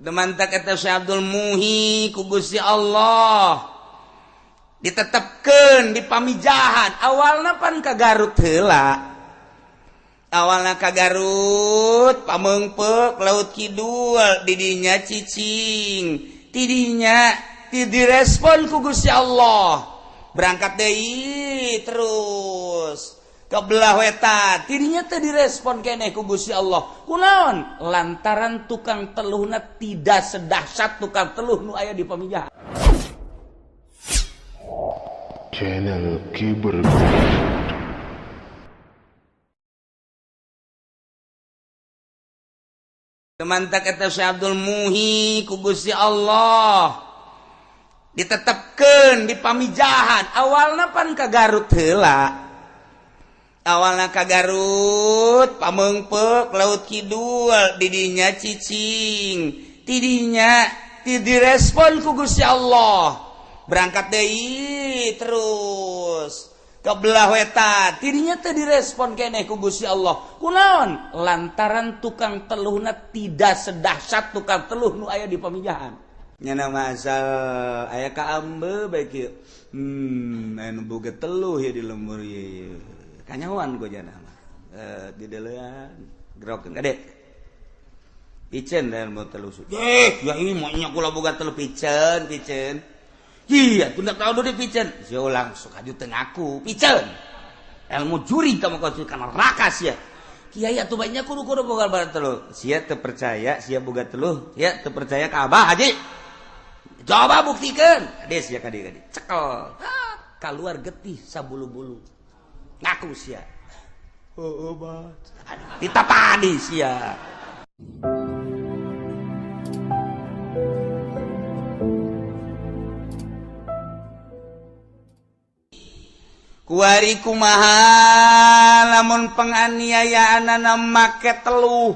Demantak eta Syekh Abdul Muhi ku Gusti Allah ditetepkeun di pamijahan. Awalna pan ka Garut heula. Awalna ka Garut, Pameungpeuk, Laut Kidul, didinya cicing. Tidinya direspon ku Gusti Allah. Berangkat deui terus ke belah wetan. Tidinya teu direspon keneh ku Gusti Allah. Kunaon? Lantaran tukang teluhna tidak sedahsyat tukang teluh nu aya di pamijahan. Channel Kiber. Demantak eta Syekh Abdul Muhi ku Gusti Allah ditetepkeun di pamijahan. Awalna pan ka Garut heula. Awalna ka Garut, Pameungpeuk, Laut Kidul, didinya cicing. Tidinya direspon ku Gusti Allah. Berangkat deui terus ke belah wetan. Tidinya teu direspon keneh ku Gusti Allah. Kunaon? Lantaran tukang teluhna tidak sedahsyat tukang teluh nu aya di pamijahan. Nyana masal aya ka ambe bae kieu. Anu boga teluh ya di lembur ieu. Kanyawan gua jana mah. Di deulean gerokeun gade. Piceun da mau teluh. Ya ini monya kula boga teluh piceun. Iya, tunda tahu dulu piceun. Sia ulang sok aju teu ngaku, piceun. Ilmu juri kamu kau kana rakas ya. Kiai atuh banyak kudu boga barat teluh. Sia teu percaya, sia boga teluh, ya teu percaya ka Abah Haji. Coba buktikan. Ades ya kadi cekel. Kaluar getih sabulu-bulu. Ngaku sia. Bah. Ditapani sia. Kuari kumaha lamun penganiayaanana make teluh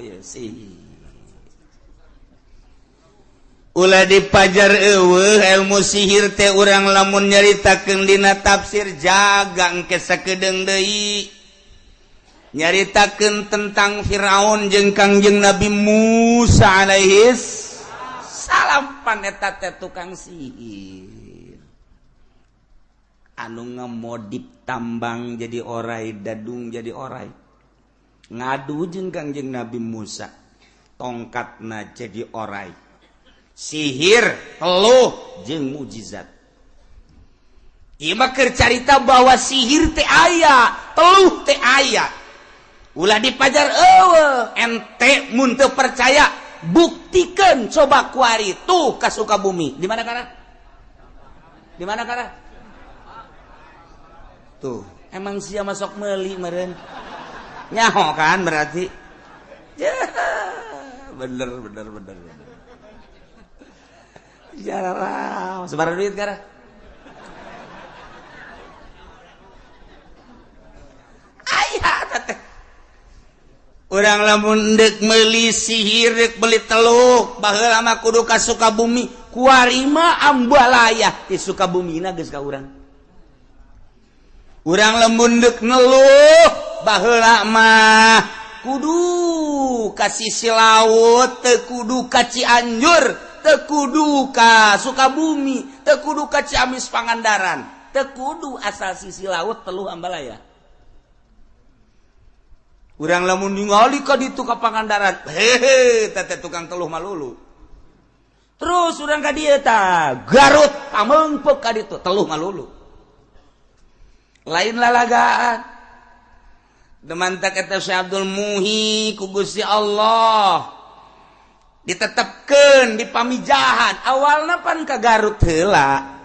ya sih. Ulah dipajar eueuh ilmu sihir teh urang lamun nyaritakeun dina tafsir jaga engke sakedeung deui. Nyaritakeun tentang Firaun jeung Kangjeng Nabi Musa alaihis salam pan eta teh tukang sihir. Anu ngamodip tambang jadi orai, dadung jadi orai. Ngadu jeung Kangjeng Nabi Musa, tongkatna jadi orai. Sihir, teluh jeung mujizat. Ieu mah keur carita bahwa sihir teh aya, teluh teh aya. Ulah dipajar eueuh, ente mun teu percaya buktikan coba kuari tuh ka Sukabumi. Di mana kana? Di mana kana? Tuh, emang sia masuk meuli meureun. Nyaho kan berarti. Ya, bener. Jarang, sebar duit kana? Aya teh. Urang lamun deuk meuli sihir deuk beli teluh baheula mah kudu ka Sukabumi. Kuari mah ambalaya di Sukabumina geus ka urang. Urang lamun deuk neluh baheula mah kudu ka sisi laut, teu kudu ka Cianjur, teu kudu ka Sukabumi, teu kudu ka Ciamis Pangandaran, teu kudu asal sisi laut teluh ambalaya. Urang lamun ningali ka ditu ka Pangandaran, hehe, teh tukang teluh malulu. Terus urang ka dieu tah, Garut, Pameungpeuk ka ditu, teluh malulu. Lain lalagaan. Demantak eta Syekh Abdul Muhi ku Gusti Allah ditetepkeun di pamijahan. Awalna pan ka Garut heula.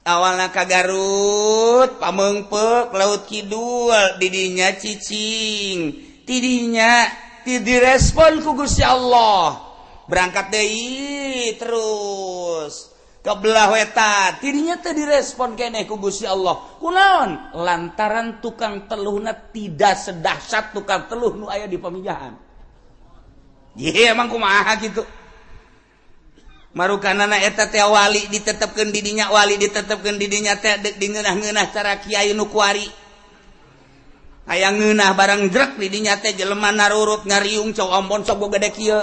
Awalna ka Garut, Pameungpeuk, Laut Kidul, didinya cicing. Tidinya direspon ku Gusti Allah. Berangkat deui terus ke belah wetan. Tidinya teu direspon keneh ku Gusti Allah. Kunaon? Lantaran tukang teluhna tidak sedahsyat tukang teluh nu aya di pamijahan. Ye emang kumaha kitu. Marukanana eta teh wali ditetepkeun di dinya, wali ditetepkeun di dinya teh deuk dingeunah-ngeunah cara kiai nu kuari. aya ngeunah barang jrek di dinya teh jelema narurut ngariung cau ampun sok gede kieu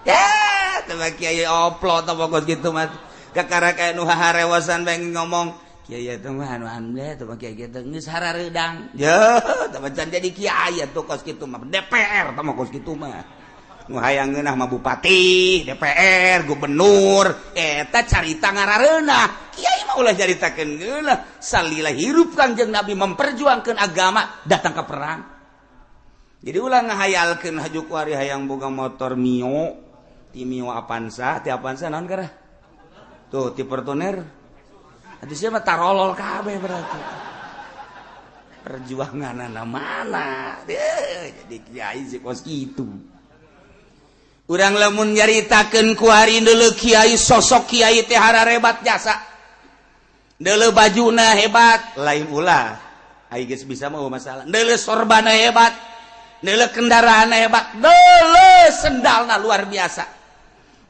ya teu kiai oplot apa kos kitu mah kakara kae nu harewasan pengen ngomong kiai teh mah anu teh kiai teh geus harareudang ya teh can jadi kiai atuh kos kitu mah DPR teh mah kos kitu mah nu hayang ngeunah mah bupati, DPR, gubernur, eta carita ngarareunah. Kiai mah ulah caritakeun geunah. Salila hirup Kanjeng Nabi memperjuangkeun agama datang ke perang. Jadi ulah ngahayalkeun hajuk wari hayang boga motor Mio, ti Mio Avanza, ti Avanza naon gara? Tuh, ti Fortuner. Atuh sia mah tarolol kabeh berarti. Perjuanganna mana? Jadi kiai si kos kitu. Urang lamun nyaritakeun ku hari deuleu kiai sosok kiai teh hararebat jasa. Deuleu bajuna hebat, lain ulah. Ai geus bisa mah masalah. Deuleu sorbana hebat, deuleu kendaraana hebat, deuleu sendalna luar biasa.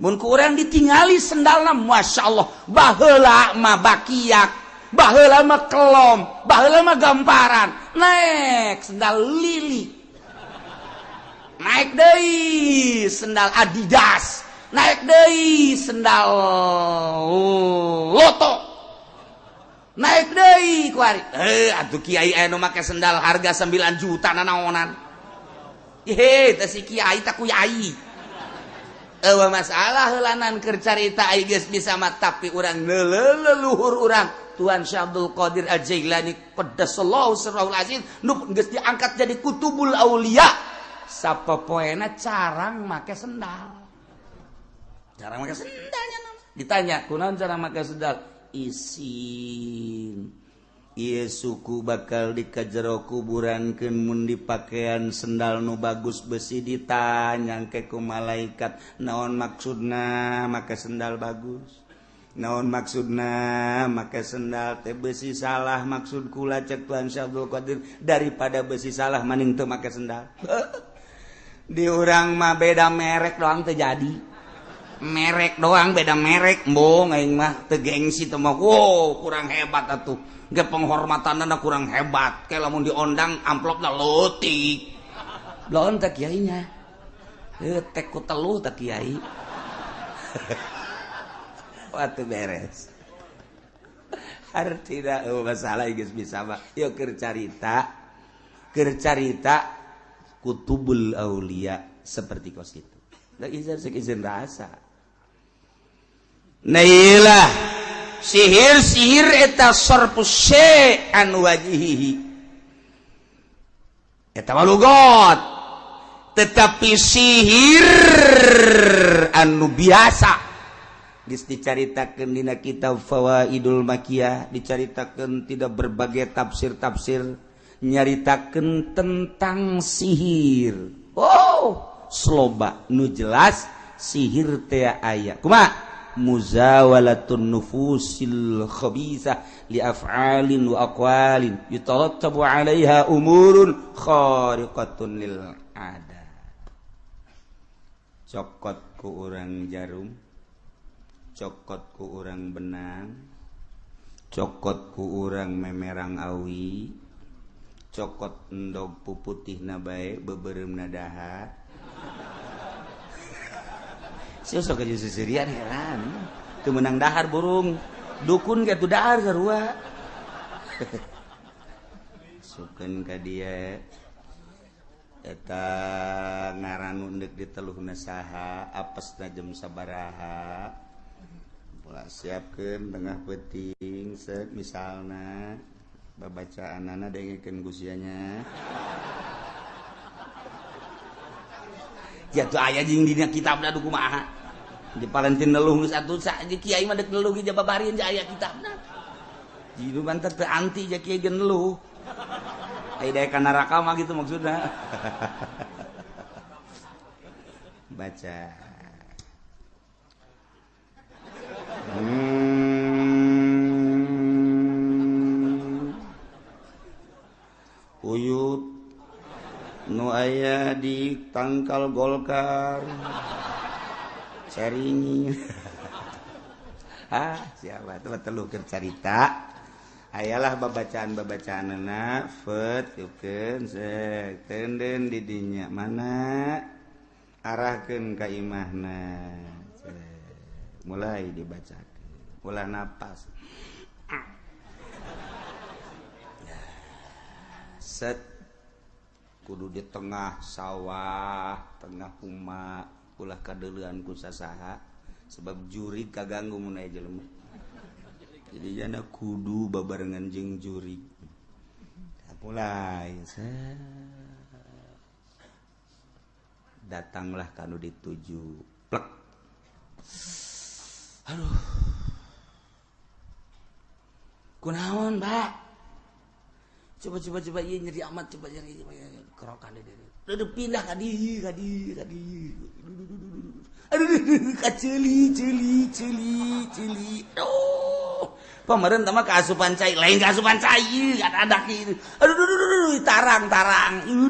Mun ku urang ditingali sendalna masyaallah, baheula mah bakiak, baheula mah kelom, baheula mah gamparan. Naik sendal lili. Naik deui sendal Adidas, naik deui sendal Loto, naik deui kuari. Atuh kiai anu make sendal harga 9 juta nanaonan. Teh si kiai tak kuyai. Eueuh masalah heulanan keur carita ai geus bisa mah tapi urang leluhur urang Tuan Syekh Abdul Qadir Al-Jailani qaddasallahu sirrahul aziz nu geus diangkat jadi kutubul aulia. Sapopoena carang make sendal. Carang make sendalnya ditanya, kunaon cara make sendal? Isin. Ieu suku bakal dikajero kuburankeun mun dipakean sendal nu bagus besi ditanya ke ku malaikat, naon maksudna make sendal bagus? Naon maksudna make sendal teh besi salah maksud kula cek Tuan Syekh Abdul Qadir daripada besi salah mending teu make sendal. Di urang mah beda merek doang terjadi merek doang beda merek mbong aing mah teu gengsi teh mah wow kurang hebat atuh ge penghormatanna kurang hebat ke lamun diondang amplopna leutik lawan teh kiai nya tek ku teluh teh kiai watu beres artina masalah geus bisa mah yeuh keur carita kutubul aulia seperti kos itu. Da izin rasa. Nailah sihir eta sarfus syai'an wajhihi. Eta malugot. Tetapi sihir anu biasa geus dicaritakeun dina kitab Fawaidul Makiyah, dicaritakeun tidak berbagai tafsir-tafsir nyaritakeun tentang sihir. Oh, sloba nu jelas sihir teh aya. Kumaha? Muzawalatun nufusil khabisah li af'alin wa aqwalin yutarattabu 'alaiha umurun khariqatun lil 'ada. Cokot ku urang jarum, cokot ku urang benang, cokot ku urang memerang awi, cokot endog puputihna bae beubereumna dahar. Sia sok aja seserian heran. Teu meunang dahar burung. Dukun ge tu dahar sarua. Sukeun ka dieu eta ngaran undek di teluhna saha, apesna jam sabaraha. Ulah siapkeun tengah peuting set misalna babacaan anak dengekeun gusianya. Jatuh aya jeung dina kitabna du kumaha. Di palentin neluh geus atuh sa kiai mah deuk neluh ge babarieun ja aya kitabna. Jidu mah teu anti ja kiai ge neluh. Ai daek ka neraka mah gitu maksudna. Baca. Uyut nu aya di tangkal Golkar caringi siapa tuh teluh keur carita ayalah babacaan-babacaanna fet yukeun sek tenden di dinya mana arahkeun ka imahna mulai dibacakeun ulah napas set kudu di tengah sawah tengah huma ulah kadeuleun ku sasaha sebab jurig kaganggu mun aya jelema jadi jana kudu babarengan jeung jurig mulai datanglah kanu dituju plek aduh kunaon Mbak coba ieu nyeri amat coba nyeri kerokan deui pindah ka dieu aduh kaceli pameureun teh mah kaasupan cai lain kaasupan cai ada kieu aduh tarang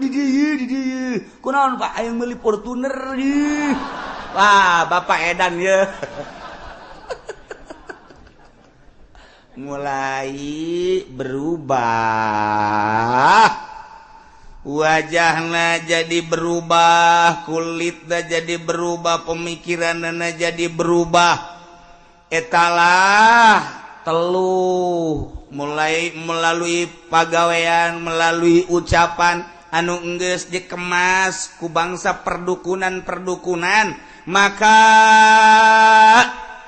di dieu kunaon Pak aya meuli Fortuner dieu wah bapak edan ye mulai berubah wajahna jadi berubah kulitna jadi berubah pemikiranna jadi berubah etalah teluh mulai melalui pagawean melalui ucapan anu enggeus dikemas ku bangsa perdukunan maka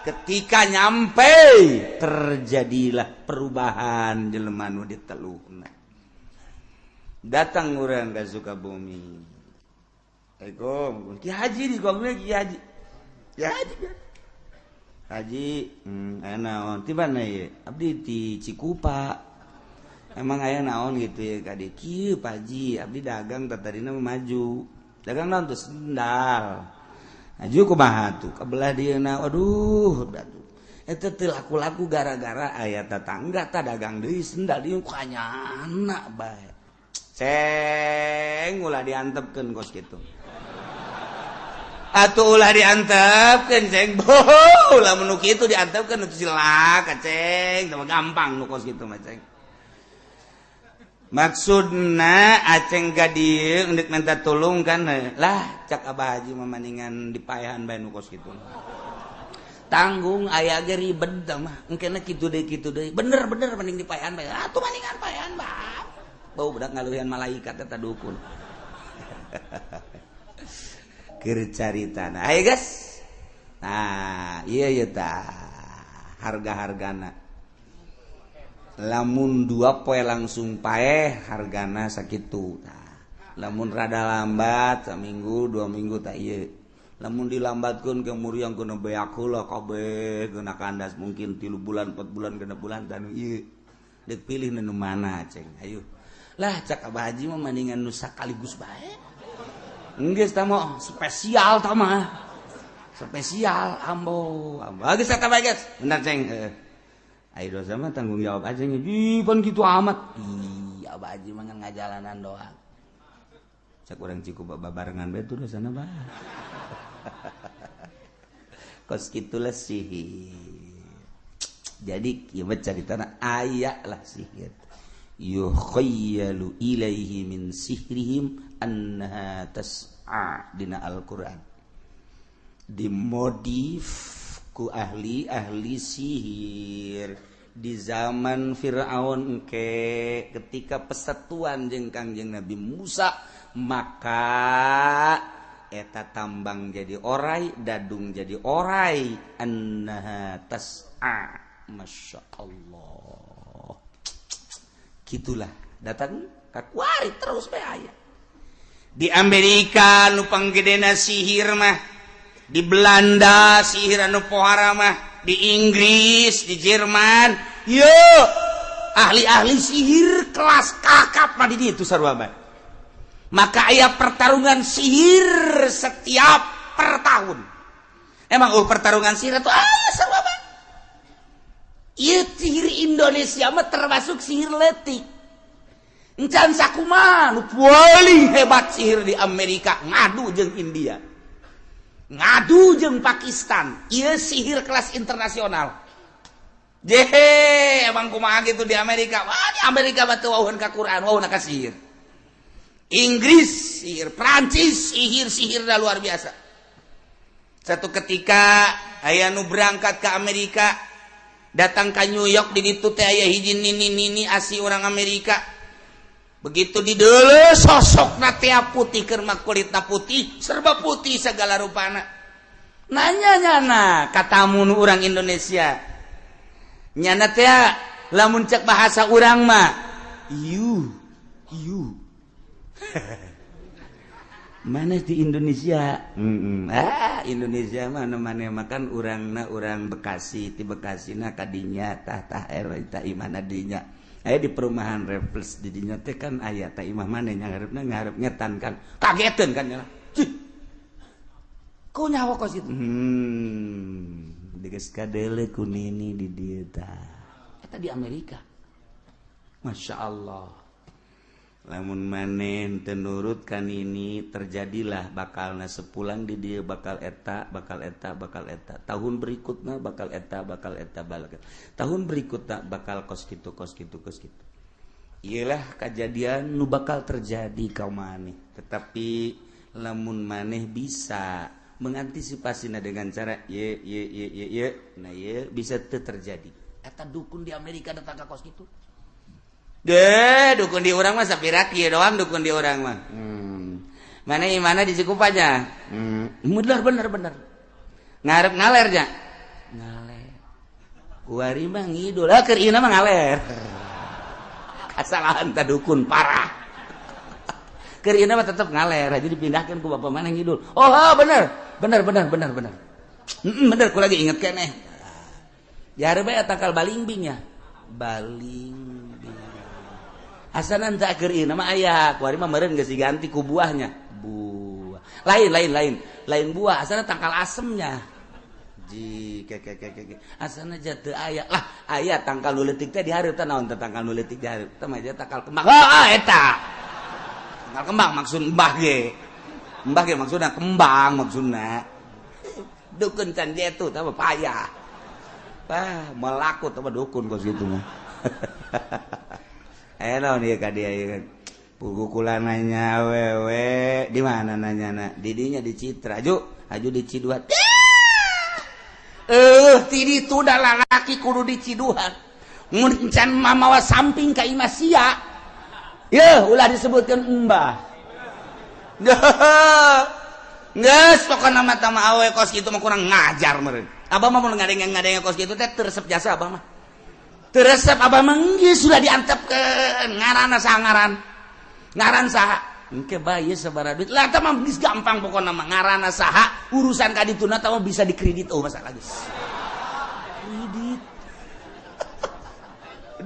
ketika nyampe terjadilah perubahan jelema nu diteluhna datang urang ka Sukabumi Assalamualaikum Ki Haji di gongna Ki Haji ya Haji aya naon ti mana ye abdi ti Cikupa emang aya naon gitu ya ka dieu kieu Pak Haji abdi dagang tadina maju dagang naon tuh sendal aju kumaha tuh kabelah dieuna aduh eta teh laku-laku gara-gara aya tetangga tah dagang deui sendal dieu kanyana bae ceng ulah diantepkeun kos kitu atuh ulah diantepkeun ceng boh lamun nu kitu diantepkeun atuh silaka ceng tah gampang nu kos kitu mah ceng maksudna aceng ka dieu hendak minta tolong kan lah cak Abah Haji mamaningan dipaehan bae nu kos kitu tanggung aya ge ribet tah mah engkena kitu deui bener mending dipaehan bae atuh maningan paehan Bang bau budak ngaluhian malaikat eta dukun keur caritana ayo guys nah ieu tah harga-hargana lamun 2 poe langsung paeh hargana sakitu nah, lamun rada lambat saminggu 2 minggu tak ieu lamun dilambatkeun ke muriang kena beak heula kabeh kena kandas mungkin 3 bulan 4 bulan kena bulan tanu ieu deuk pilih nu mana ceng ayo lah cak Abah Haji mah mendingan nu sakaligus bae enggeus tah mah spesial tah mah spesial ambo geus eta bae guys bener ceng ayo dosa mah tanggung jawab aja nya pan gitu amat iya Abah Haji mah ngajalanan doang cak urang Cikupa babarengan bae tuh dosana bah kos kitu lah sihir jadi ieu mah caritana aya lah sihir yukhayyalu ilaihi min sihrihim annaha tas'a dina Al-Qur'an dimodif ku ahli sihir di zaman Fir'aun ketika persatuan jeung Kangjeng Nabi Musa maka eta tambang jadi orai dadung jadi orai annaha tas'a masyaallah gitulah datang kakuari terus bae aya di Amerika nu panggedena sihir mah di Belanda sihir anu pohara mah di Inggris di Jerman yo ahli-ahli sihir kelas kakap mah di ditu sarua bae maka aya pertarungan sihir setiap per tahun emang pertarungan sihir itu sarua bae ieu sihir Indonesia mah termasuk sihir leutik encan sakumaha nu paling hebat sihir di Amerika ngadu jeung India ngadu jeung Pakistan ieu sihir kelas internasional jehe emang kumaha gitu di Amerika. Wah di Amerika mah teu wauheun ka Quran, wauhna ka sihir. Inggris sihir, Prancis sihir dah luar biasa. Satu ketika aya nu berangkat ke Amerika, datang ke New York, di ditu teh aya hiji nini asli orang Amerika. Begitu di deuleu sosokna teh putih, keur mah kulitna putih, serba putih segala rupana. Nanya-nyana ka tamu nu urang Indonesia. Nyana teh lamun cek bahasa urang mah you mana di Indonesia? Indonesia mana makan urang Bekasi, ti Bekasi na kadinya tah eta imah dinya. Aya di perumahan Raffles di dinya teh kan aya tah imah maneh ngarep ngetan kan. Kageteun kan nya. Ku nyawa kos itu. Digeus kadeule ku nini di dieu tah. Eta di Amerika. Masya Allah. Lamun maneh teu nurut kan ini terjadilah bakalna sepulang di dia bakal eta tahun berikutnya bakal eta tahun berikutnya bakal kos kitu iyalah kejadian nu bakal terjadi ka maneh. Tetapi lamun maneh bisa mengantisipasinya dengan cara nah ye bisa teu terjadi. Eta dukun di Amerika datang ka kos kitu. Dukun di orang mah sapira kieu doang dukun di orang mah. Mana di Cikupanya? Bener. Ngarep ngaler nya. Ngaler. Kuari mah ngidul, keur ieu mah ngaler. Kasalahan ta dukun parah. Keur ieu mah tetep ngaler, aja dipindahkeun ku bapak mana ngidul. Oh, bener. Bener. Bener ku lagi inget keneh. Jare bae takal balingbing ya. Balingbing. Asanan tak keur ieu mah aya, kuari mah meureun geus diganti ku buahnya. Buah. Lain buah, asalna tangkal asemnya. Asalna ja teu aya. Lah, aya tangkal nu leutik teh di hareup teh naon teh tangkal nu leutik di hareup? Teh mah tangkal kembang. Eta. Tangkal kembang maksud mbah ge. Mbah ge maksudna kembang maksudna. Dukun can jetu teh payah. Melaku teh dukun kos kitu mah. Naon ieu ka dia ieu. Pugu kula nanya wewe di mana nanyana? Di dinya di Citra. Aju di Ciduhat. Ti ditu da lalaki kudu di Ciduhat. Mun can mamawa samping ka imah sia. Yeuh ulah disebutkeun embah. Geus pokona mah tah awe kos kitu mah kurang ngajar meureun. Abah mah mun ngadenge kos kitu teh teu resep jasa abah mah. Teresep abah menggi sudah diantepkeun ngaranna saha ngaran saha engke bae sabaraha duit lah tah mah geus gampang pokona mah ngaranna saha urusan ka dituna tah bisa dikredit masalah geus kredit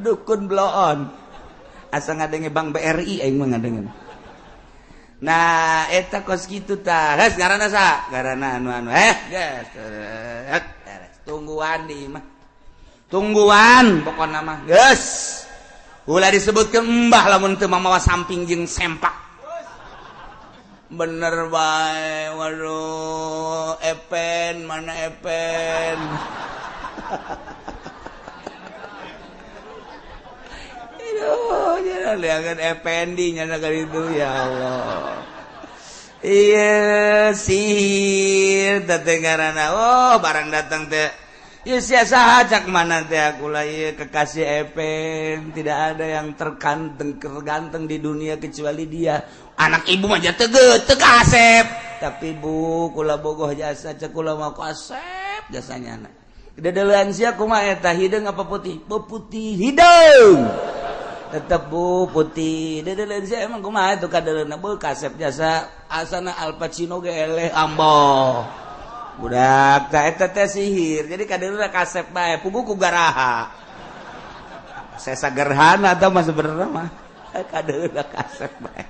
dukun bloon asa ngadenge Bank BRI aing mah ngadenge. Nah eta kos kitu tah geus ngaranna saha ngaranna anu geus tungguan di mah tungguan pokokna mah geus ulah disebutkeun mbah lamun teu mamawa samping jeung sempak bener bae. Waduh epen mana epen aduh jangan liakan ependi nyana kali itu ya Allah. Iya sihir teh ngaranna barang datang teh. Ya sia cak mana teh aku lah ya kekasih Epen. Tidak ada yang terganteng di dunia kecuali dia. Anak ibu mah teu kasep. Tapi bu kula bogoh jasa cek kula mau kasep jasanya anak. Dedeuleun sia kumaha eta hideung apa putih? Putih hideung. Tetep bu putih. Dedeuleun sia emang kumaha atuh kadeuleuna bu kasep jasa asana Al Pacino ge eleh amboh. Budak teh eta teh sihir. Jadi kadeulna kasep bae, pugu ku garaha. Sesa gerhana tah mah sebenarnya mah kadeulna kasep bae.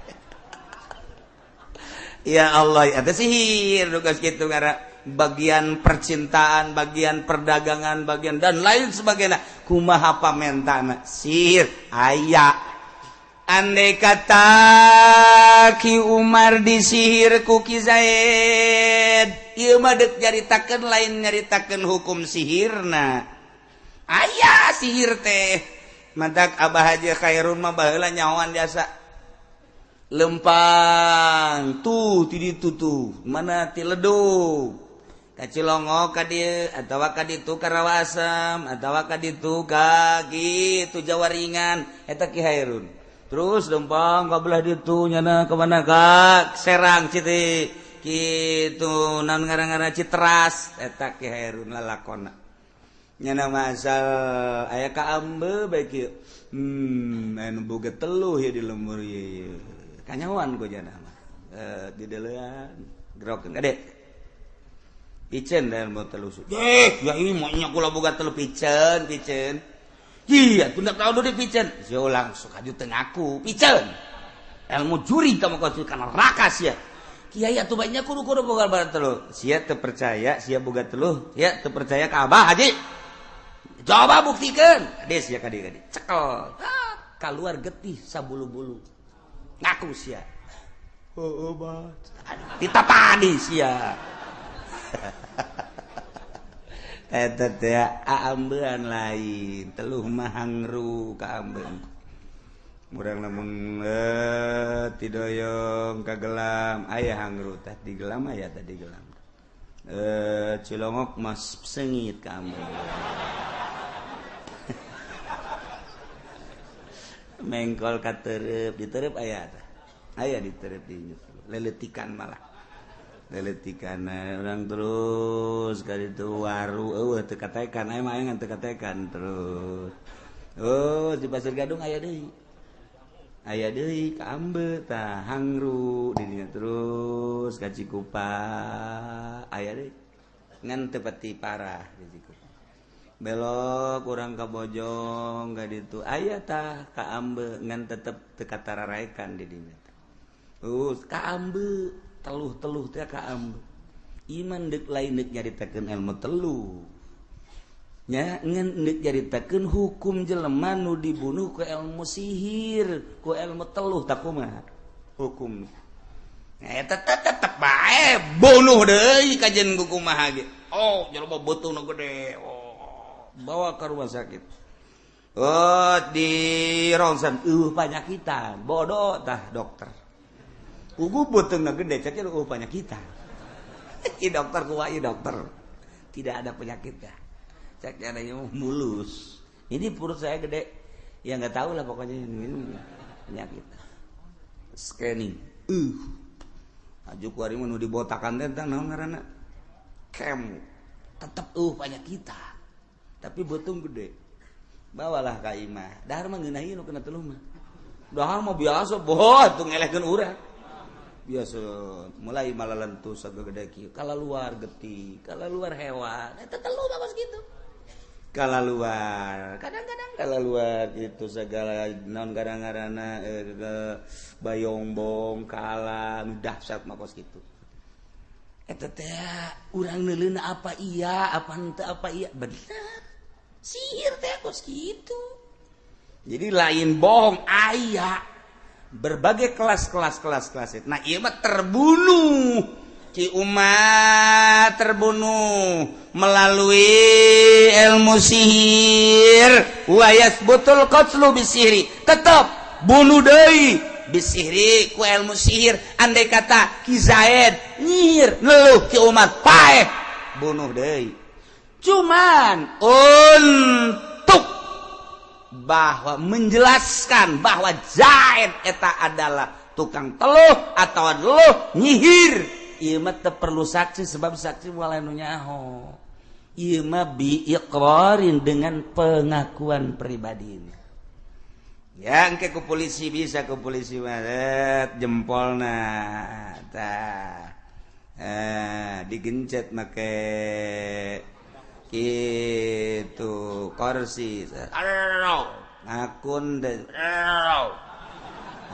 Ya Allah, eta sihir geus kitu ngara bagian percintaan, bagian perdagangan, bagian dan lain sebagainya. Kumaha pamentana? Sihir aya. Andai kata Ki Umar disihir ku Ki Zaid, ieu mah deuk nyaritakeun lain nyaritakeun hukum sihirna. Ayah sihir teh mantak Abah Haji Khairun mah baheula nyawan jasa lempang tuh ti ditu tuh mana ti ledug ka Cilongok ka dieu atawa ka ditu ka Rawasem atawa ka ditu ka kitu Jawaringan eta Ki Hairun terus lempang ka belah ditu nyana ka mana ka Serang Citi kitu naon ngaran-ngaran Citras eta Ki Hairun lalakonna nyana masal aya ka ambe bae kieu anu boga teluh ya di lembur ieu kanyawan ku jana mah di deulean gerokeun gade picen dan mau telusuk ya ini maunya kula boga telu picen iya tunda tahu dulu picen saya langsung aju tengaku picen ilmu juri kamu kau karena rakas ya kiai atuh banyak kudu boga barat telu sia terpercaya sia boga telu ya terpercaya ka Abah Haji coba buktikan ades ya kadi cekel keluar getih sabulu-bulu ngaku sia Abah ditapani sia eta teh aambean lain teluh mah hangru ka ambeun urang lamun ti doyong ka gelam aya hangru tah di gelam aya tah di gelam Cilongok mas sengit ka ambeun mengkol ka teureub di teureub aya tah aya di teureub di leletikan malah leletikan orang terus kali itu waru teu katekan aya mah ngan teu katekan terus di Pasir Gadung aya deui ka ambe tah hangru di dinya terus ka Cikupa aya deui ngan teu pati parah di Cikupa belok urang ka Bojong ka ditu aya tah ka ambe ngan tetep teu katararaekan di dinya ka ambe teluh teh ka ambe iman deuk lain deuk nyaritakeun ilmu teluh nya ngan deuk nyaritakeun hukum jelema nu dibunuh ku ilmu sihir ku ilmu teluh tah kumaha hukum eta tetep bae bunuh deui kajen ku kumaha ge jelema beutuna gede bawa ka rumah sakit di ronsen panyakitan bodoh tah dokter Ugu beutungna gede cek penyakitan. I dokter kuai dokter. Tidak ada penyakit ya. Cek adanya mulus. Ini perut saya gede. Ya enggak tahu lah pokoknya ini penyakit. Scanning. Aju kuari mun dibotakan teh naon ngaranna? Kem. Tetep penyakitan. Tapi beutung gede. Bawalah ka imah. Dahar mah ngeunahi nu kena teluh mah. Dahar mah biasa boh tuh ngelehkeun urang. Biasa mulai malalentu sagede kieu kala luar getih kala luar hewan eta teluh bagus gitu kala luar kadang-kadang kala luar itu segala naon garang-garana bayombong kala nu dahsyat mah kos kitu eta teh urang neuleuna apa iya apa henteu apa iya bener sihir teh kos kitu jadi lain bohong aya berbagai kelas. Nah, ieu mah terbunuh. Ki umat terbunuh melalui ilmu sihir. Wa yasbutul qatlu bisihri. Tetap bunuh deui bisihri ku ilmu sihir. Andai kata Ki Zaid nyihir neluh ki umat paeh bunuh deui. Cuman untuk bahwa menjelaskan bahwa Zaid eta adalah tukang teluh atau teluh nyihir ieu mah teu perlu saksi sebab saksi moal anu nyaho ieu mah biiqrarin dengan pengakuan pribadi ya engke ku polisi bisa ku polisi mah jempolna tah digencet make gitu kursi akun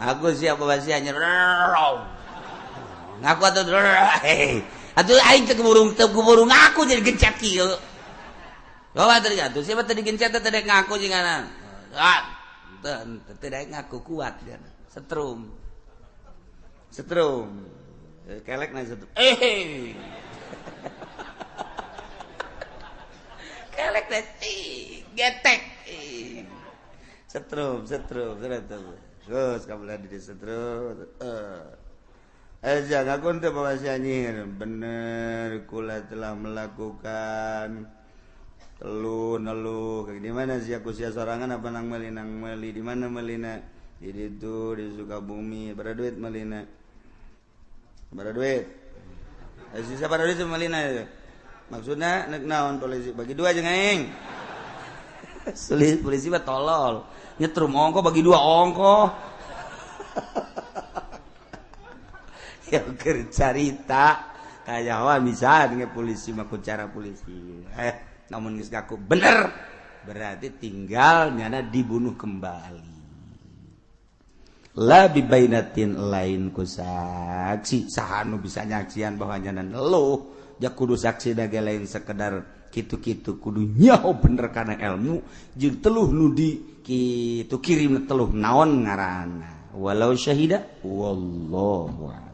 aku siap bahasanya ngaku atuh aing teu keburu ngaku jadi gencet kieu bawa tadi atuh siapa tadi gencet teh ngaku jinganan teu daek ngaku kuat dia setrum kelek na setrum kelek teh getek setrum terus kabelah di setrum aja ngakun teu bawa nyihir bener kula telah melakukan nelu kayak di mana sih aku sia sorangan apa nang meli di mana melina di itu di Sukabumi pada duit melina pada duit sisa pada duit sama melina ya maksudnya nek naon polisi bagi dua aja ngeng sulit polisi mah tolol nyetrum ongko bagi dua ongko ya cerita kayak bisa dengan polisi mah cara polisi namun geus ngaku bener berarti tinggal nyana dibunuh kembali la bibainatin lain ku saksi sahanu bisa nyaksian bahwa nyana neluh ja kudu saksi da lain sekedar kitu-kitu kudu nyaho bener kana ilmu jeung teluh nu di kitu kirim teluh naon ngaranna walau syahida wallahu